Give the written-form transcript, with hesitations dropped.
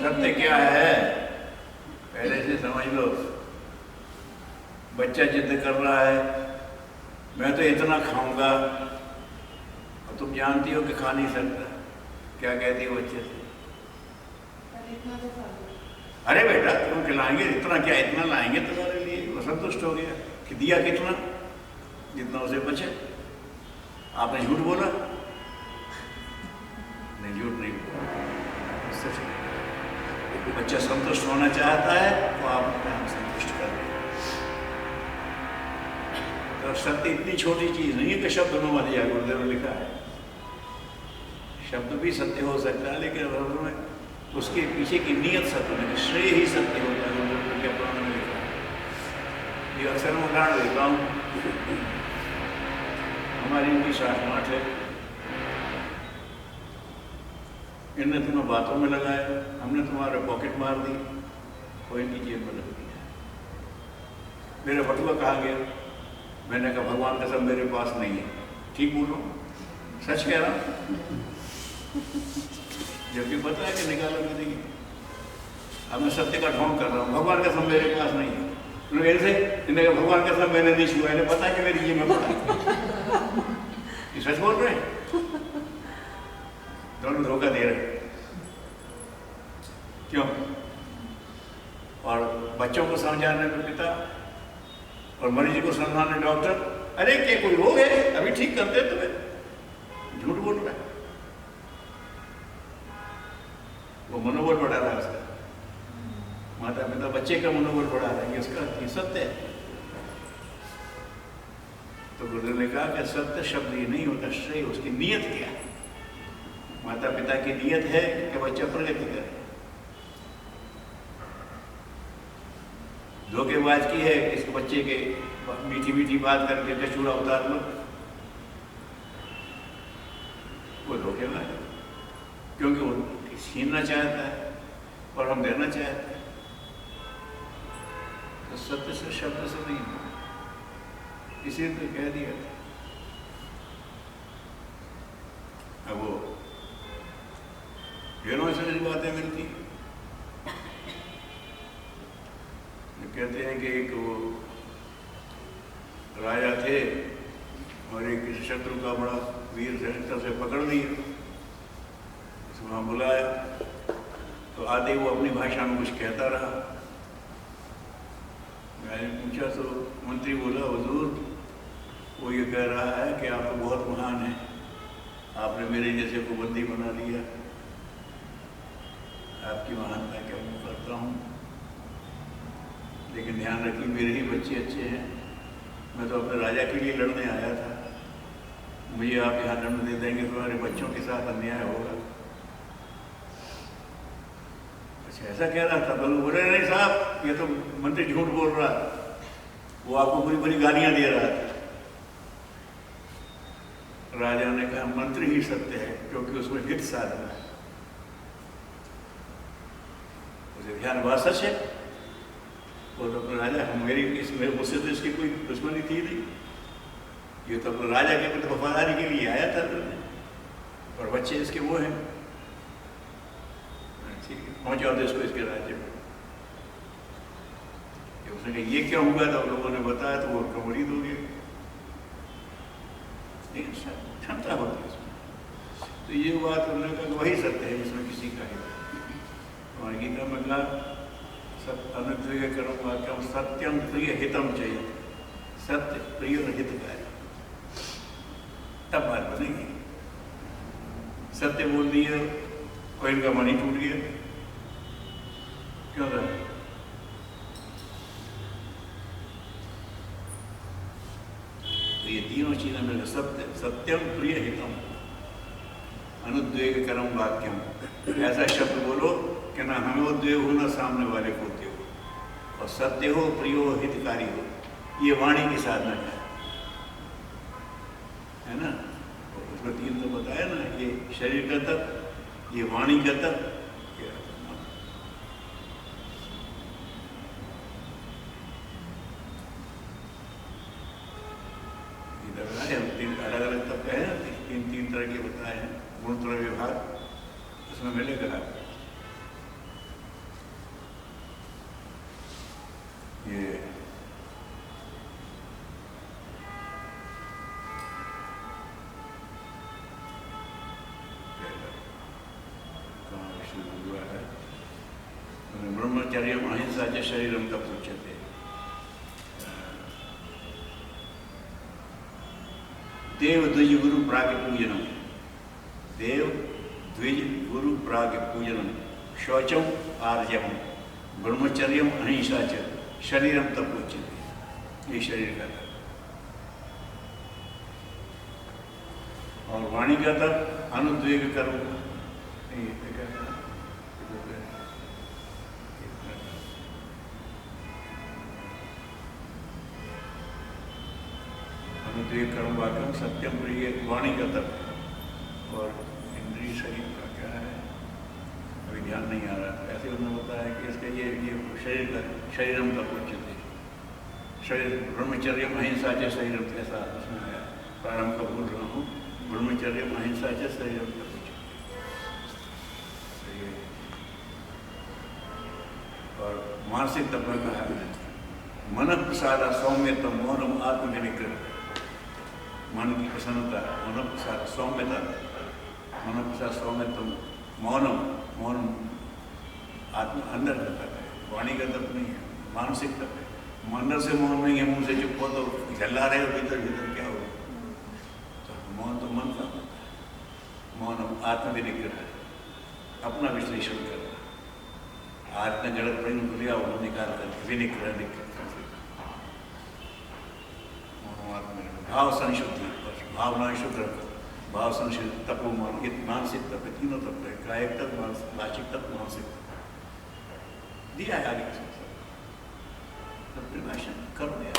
सत्य क्या है पहले से समझ लो। बच्चा जिद कर रहा है मैं तो इतना खाऊंगा, और तुम जानती हो कि खा नहीं सकता, क्या कहती हो बच्चे से? अरे बेटा तुम खिलाएंगे, इतना क्या इतना लाएंगे तुम्हारे लिए। वो संतुष्ट हो गया कि दिया कितना, जितना उसे बचे। आपने झूठ बोला? नहीं, झूठ नहीं बोला, सच। बच्चा संतुष्ट होना चाहता है तो आप संतुष्ट कर दें। तो सत्य इतनी छोटी चीज नहीं है कि शब्द में मत जाए। गुरुदेव ने लिखा है शब्द भी सत्य हो सकता है, लेकिन उसके पीछे की नीयत सत्य नहीं, श्रेय ही सत्य होता है। गुरुदेव के पुराण में लिखा है। ये अक्सर मैं उदाहरण देता हूँ। हमारी इनकी शासनाट है, इनने तुम्हें बातों में लगाया, हमने तुम्हारे पॉकेट मार दी, कोई इनकी जेब में लग दिया। मेरा बटुआ कहाँ गया? मैंने कहा भगवान का सब मेरे पास नहीं है। ठीक बोलो, सच कह रहा हूँ, जबकि पता है कि निकाला भी नहीं। अब मैं सत्य का ढोंग कर रहा हूँ, भगवान का सब मेरे पास नहीं है। लोग ऐसे इन्हें कहा भगवान का सब मैंने नहीं छुआ, इन्हें पता है कि मेरी जेब में पड़ा। ये सच बोल रहे हैं, दोनों धोखा दे रहे। क्यों? और बच्चों को समझाने में पिता और मरीज को समझाने डॉक्टर, अरे क्या कोई रोग है अभी ठीक करते तुम्हें, झूठ बोल रहा है। वो मनोबल बढ़ा रहा है उसका, माता पिता बच्चे का मनोबल बढ़ा रहे हैं, उसका ये सत्य है। तो गुरुदेव ने कहा कि सत्य शब्द ये नहीं होता, श्रेय उसकी नीयत क्या है। माता पिता की नीयत है कि बच्चा प्रगति करे। धोखेबाज की है इस बच्चे के मीठी मीठी बात करके कचूड़ा उतार लो, वो धोखेबाज है, क्योंकि वो छीनना चाहता है और हम देना चाहते हैं। तो सत्य से शब्द से नहीं, इसीलिए तो कह दिया था। अब वो ढेरों से बातें मिलती। कहते हैं कि एक वो राजा थे और एक किसी शत्रु का बड़ा वीर शस्त्र से पकड़ लिया, उसको वहाँ बुलाया तो आते वो अपनी भाषा में कुछ कहता रहा। मैंने पूछा तो मंत्री बोला, हुजूर वो ये कह रहा है कि आप तो बहुत महान हैं, आपने मेरे जैसे को बंदी बना लिया, आपकी महानता क्या मैं करता हूँ, लेकिन ध्यान रखिए मेरे ही बच्चे अच्छे हैं, मैं तो अपने राजा के लिए लड़ने आया था, मुझे आप यहाँ दंड दे देंगे तो हमारे बच्चों के साथ अन्याय होगा। अच्छा ऐसा कह रहा था? तो बोले नहीं साहब ये तो मंत्री झूठ बोल रहा है, वो आपको बुरी बुरी गालियां दे रहा था। राजा ने कहा मंत्री ही सत्य है क्योंकि उसमें हित साधना है। उसे ध्यान बात सच है, वो तो अपने राजा मेरी इसमें मुझसे तो इसकी कोई दुश्मनी थी नहीं, ये तो अपने राजा के प्रति वफादारी के लिए आया था और बच्चे इसके वो हैं, ठीक है पहुंचा दो इसको इसके राज्य में। उसने कहा ये क्या हुआ था, लोगों ने बताया तो वो कमरी दो गए, क्षमता होती है इसमें। तो ये बात उन्होंने कहा वही सत्य है जिसमें किसी का हित। और गीता में कहा अनुद्वेग करूँगा क्या, सत्यम प्रिय हितम चाहिए, सत्य प्रिय और हितकारी, तब बात बनेगी। सत्य बोल दिया और इनका मन ही टूट गया, क्यों था? तो ये तीनों चीजें मिले, सत्य सत्यम प्रिय हितम अनुद्वेग करम वाक्यम, ऐसा शब्द बोलो कि ना हमें उद्वेग हो ना सामने वाले को उद्वेग हो, और सत्य हो, प्रिय हो, हितकारी हो, ये वाणी की साधना है ना। उसमें तीन तो बताया ना, ये शरीर का तप, ये वाणी का तप, तीन अलग अलग तप है ना, तीन तरह के बताए हैं, गुण त्रय विभाग, उसमें मिलेगा। ब्रह्मचर्य अहिंसा च शरीरम तप उच्यते। देव द्विज गुरु प्राग पूजनम, देव द्विज गुरु प्राग पूजनम, शौचम आर्जवम, ब्रह्मचर्यम अहिंसा च शरीरम तप उच्यते। ये शरीर का तप। और वाणी का तप अनुद्वेग कर्म, अनुद्वेग कर्म वाक्यम सत्यम प्रिय, वाणी का तप। और इंद्रिय शरीर का क्या है अभी ध्यान नहीं आ रहा। ऐसे उन्होंने बताया कि इसका ये शरीर का शरीरम तप उच्यते। शरीर ब्रह्मचर्य अहिंसा च शरीरम, ऐसा उसमें आया। प्रारंभ का भूल रहा हूँ। ब्रह्मचर्य अहिंसा च शरीरम तप उच्यते। और मानसिक तप में कहा है मन प्रसाद सौम्यतम मौनम आत्मनिग्रह। मन की प्रसन्नता, मन प्रसाद सौम्यता, मन प्रसाद सौम्यतम मौनम, मौन आत्म अंदर का तप है, वाणी का तप नहीं है, मानसिक तप है। अंदर से मौन नहीं है, मुंह से चुप हो तो झल्ला रहे हो, भीतर भीतर क्या हो। तो मौन तो मन का होता है। मौनम आत्मनिग्रह, अपना विश्लेषण करना। आज ने गलत प्रयोग लिया वो निकाल कर विनिग्रह निकल। भाव संशुद्धि, भावना शुद्ध रखो, भाव संशुद्धि, तपो मानसिक तप है, तीनों तप है, कायिक तप, वाचिक तप, मानसिक तप दिया है आगे। तब निर्वाचन करो।